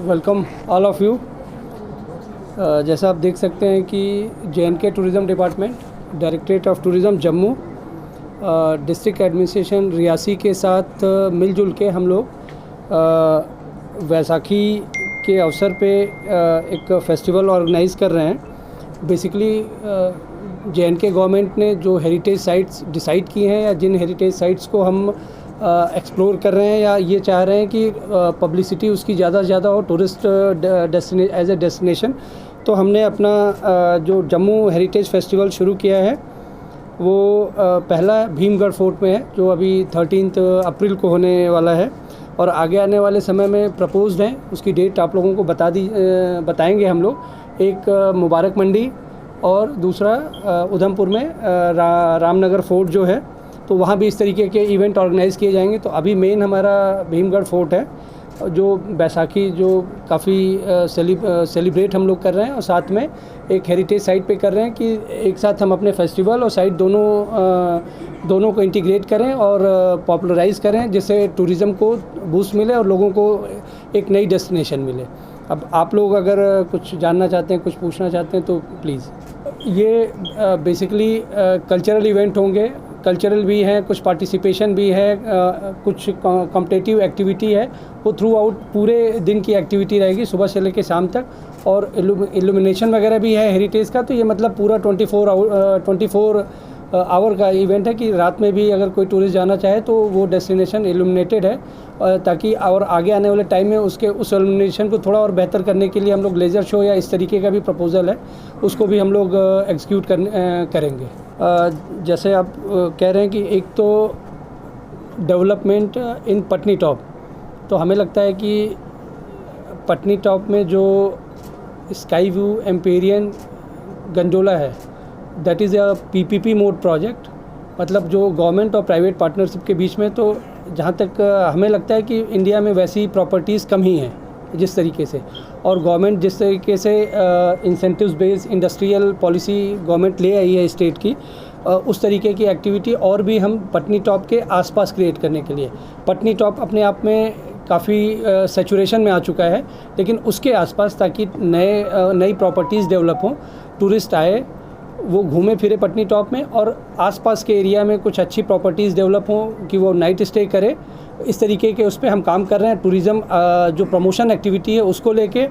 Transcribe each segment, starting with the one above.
Welcome all of you. जैसा आप देख सकते हैं कि JNK tourism department, directorate of tourism Jammu, district administration Reasi के साथ मिलजुल के हम लोग वैसाखी के अवसर पे एक फ़ेस्टिवल ऑर्गेनाइज़ कर रहे हैं। बेसिकली JNK गवर्नमेंट ने जो हेरिटेज साइट्स डिसाइड की हैं या जिन हेरिटेज साइट्स को हम एक्सप्लोर कर रहे हैं या ये चाह रहे हैं कि पब्लिसिटी उसकी ज़्यादा से ज़्यादा हो टूरिस्ट एज ए डेस्टिनेशन, तो हमने अपना जो जम्मू हेरिटेज फेस्टिवल शुरू किया है वो पहला भीमगढ़ फोर्ट में है, जो अभी 13 अप्रैल को होने वाला है और आगे आने वाले समय में प्रपोज्ड है। उसकी डेट आप लोगों को बताएंगे हम लोग। एक मुबारक मंडी और दूसरा उधमपुर में रामनगर फोर्ट जो है, तो वहाँ भी इस तरीके के इवेंट ऑर्गेनाइज़ किए जाएंगे। तो अभी मेन हमारा भीमगढ़ फोर्ट है, जो बैसाखी जो काफ़ी सेलिब्रेट हम लोग कर रहे हैं और साथ में एक हेरिटेज साइट पे कर रहे हैं कि एक साथ हम अपने फेस्टिवल और साइट दोनों को इंटीग्रेट करें और पॉपुलराइज़ करें, जिससे टूरिज़्म को बूस्ट मिले और लोगों को एक नई डेस्टिनेशन मिले। अब आप लोग अगर कुछ जानना चाहते हैं, कुछ पूछना चाहते हैं तो प्लीज़। ये बेसिकली कल्चरल इवेंट होंगे, कल्चरल भी हैं, कुछ पार्टिसिपेशन भी है, कुछ कॉम्पिटिटिव एक्टिविटी है। वो थ्रू आउट पूरे दिन की एक्टिविटी रहेगी, सुबह से लेकर शाम तक, और इल्यूमिनेशन वगैरह भी है हेरिटेज का। तो ये मतलब पूरा 24 आवर का इवेंट है कि रात में भी अगर कोई टूरिस्ट जाना चाहे तो वो डेस्टिनेशन इल्यूमिनेटेड है, ताकि और आगे आने वाले टाइम में उस इल्यूमिनेशन को थोड़ा और बेहतर करने के लिए हम लोग लेज़र शो या इस तरीके का भी प्रपोज़ल है, उसको भी हम लोग एग्जीक्यूट करेंगे। जैसे आप कह रहे हैं कि एक तो डेवलपमेंट इन पटनी टॉप, तो हमें लगता है कि पटनी टॉप में जो स्काई व्यू एम्पेरियन गंडोला है, that is a PPP mode project, मतलब जो गवर्नमेंट और प्राइवेट पार्टनरशिप के बीच में। तो जहाँ तक हमें लगता है कि इंडिया में वैसी प्रॉपर्टीज़ कम ही हैं जिस तरीके से, और गवर्नमेंट जिस तरीके से incentives based industrial policy government ले आई है स्टेट की, उस तरीके की एक्टिविटी और भी हम पटनी टॉप के आसपास क्रिएट करने के लिए। पटनी टॉप अपने आप में काफ़ी सैचुरेशन में आ चुका है, लेकिन उसके आसपास ताकि नई प्रॉपर्टीज़ डेवलप हों, टूरिस्ट आए, वो घूमे फिरे पटनी टॉप में, और आसपास के एरिया में कुछ अच्छी प्रॉपर्टीज़ डेवलप हों कि वो नाइट स्टे करे। इस तरीके के उस पर हम काम कर रहे हैं। टूरिज़्म जो प्रमोशन एक्टिविटी है उसको लेके,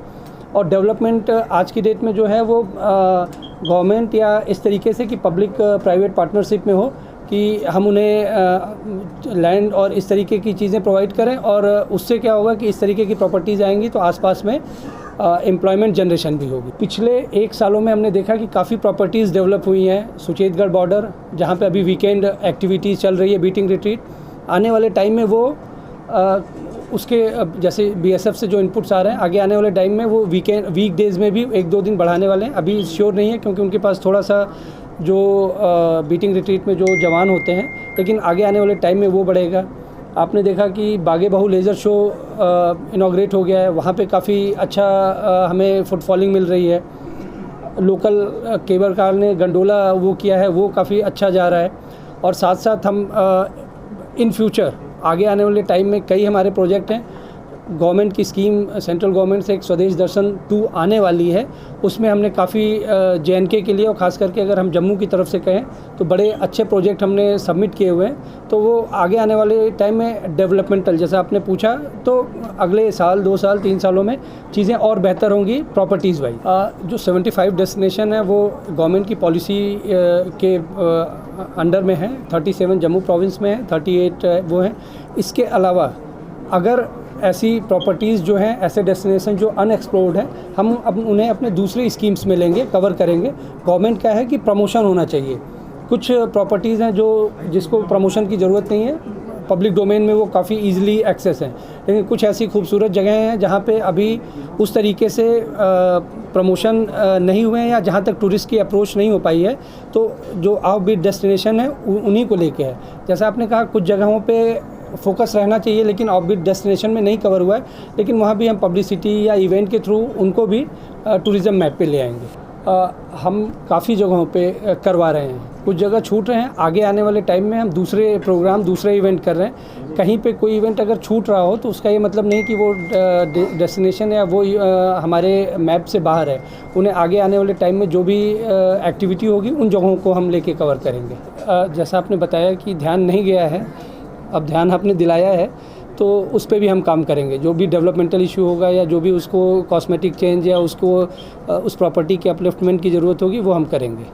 और डेवलपमेंट आज की डेट में जो है वो गवर्नमेंट या इस तरीके से कि पब्लिक प्राइवेट पार्टनरशिप में हो कि हम उन्हें लैंड और इस तरीके की चीज़ें प्रोवाइड करें, और उससे क्या होगा कि इस तरीके की प्रॉपर्टीज़ आएंगी तो आसपास में एम्प्लॉयमेंट जनरेशन भी होगी। पिछले 1 सालों में हमने देखा कि काफ़ी प्रॉपर्टीज़ डेवलप हुई हैं। सुचेतगढ़ बॉर्डर, जहाँ पे अभी वीकेंड एक्टिविटीज़ चल रही है, बीटिंग रिट्रीट, आने वाले टाइम में वो उसके जैसे BSF से जो इनपुट्स आ रहे हैं, आगे आने वाले टाइम में वो वीक डेज़ में भी 1-2 दिन बढ़ाने वाले हैं। अभी श्योर नहीं है क्योंकि उनके पास थोड़ा सा जो बीटिंग रिट्रीट में जो जवान होते हैं, लेकिन आगे आने वाले टाइम में वो बढ़ेगा। आपने देखा कि बागे बाहू लेज़र शो इनॉग्रेट हो गया है, वहाँ पे काफ़ी अच्छा हमें फुटफॉलिंग मिल रही है। लोकल केबल कार ने गंडोला वो किया है, वो काफ़ी अच्छा जा रहा है। और साथ साथ हम इन फ्यूचर आगे आने वाले टाइम में कई हमारे प्रोजेक्ट हैं। गवर्नमेंट की स्कीम, सेंट्रल गवर्नमेंट से एक स्वदेश दर्शन 2 आने वाली है, उसमें हमने काफ़ी JNK के लिए, और ख़ास करके अगर हम जम्मू की तरफ से कहें तो बड़े अच्छे प्रोजेक्ट हमने सबमिट किए हुए हैं। तो वो आगे आने वाले टाइम में डेवलपमेंटल, जैसा आपने पूछा, तो अगले साल, 2 साल, 3 सालों में चीज़ें और बेहतर होंगी प्रॉपर्टीज़ वाइज। जो 75 डेस्टिनेशन है वो गवर्नमेंट की पॉलिसी के अंडर में है। 37 जम्मू प्रोविंस में है, 38 वो हैं। इसके अलावा अगर ऐसी प्रॉपर्टीज़ जो हैं, ऐसे डेस्टिनेशन जो अनएक्सप्लोर्ड हैं, हम उन्हें अपने दूसरी स्कीम्स में लेंगे, कवर करेंगे। गवर्नमेंट का है कि प्रमोशन होना चाहिए। कुछ प्रॉपर्टीज़ हैं जिसको प्रमोशन की ज़रूरत नहीं है, पब्लिक डोमेन में वो काफ़ी ईजिली एक्सेस हैं, लेकिन कुछ ऐसी खूबसूरत जगह हैं जहाँ पे अभी उस तरीके से प्रमोशन नहीं हुए हैं या जहाँ तक टूरिस्ट की अप्रोच नहीं हो पाई है। तो जो आउटबीट डेस्टिनेशन है उन्हीं को लेके है। जैसा आपने कहा, कुछ जगहों पे फोकस रहना चाहिए लेकिन ऑफबीट डेस्टिनेशन में नहीं कवर हुआ है, लेकिन वहाँ भी हम पब्लिसिटी या इवेंट के थ्रू उनको भी टूरिज़्म मैप पे ले आएंगे। हम काफ़ी जगहों पे करवा रहे हैं, कुछ जगह छूट रहे हैं। आगे आने वाले टाइम में हम दूसरे प्रोग्राम, दूसरे इवेंट कर रहे हैं। कहीं पे कोई इवेंट अगर छूट रहा हो तो उसका ये मतलब नहीं कि वो डेस्टिनेशन या वो हमारे मैप से बाहर है। उन्हें आगे आने वाले टाइम में जो भी एक्टिविटी होगी उन जगहों को हम लेके कवर करेंगे। जैसा आपने बताया कि ध्यान नहीं गया है, अब ध्यान आपने दिलाया है तो उस पे भी हम काम करेंगे। जो भी डेवलपमेंटल इशू होगा या जो भी उसको कॉस्मेटिक चेंज या उसको उस प्रॉपर्टी के अपलिफ्टमेंट की ज़रूरत होगी वो हम करेंगे।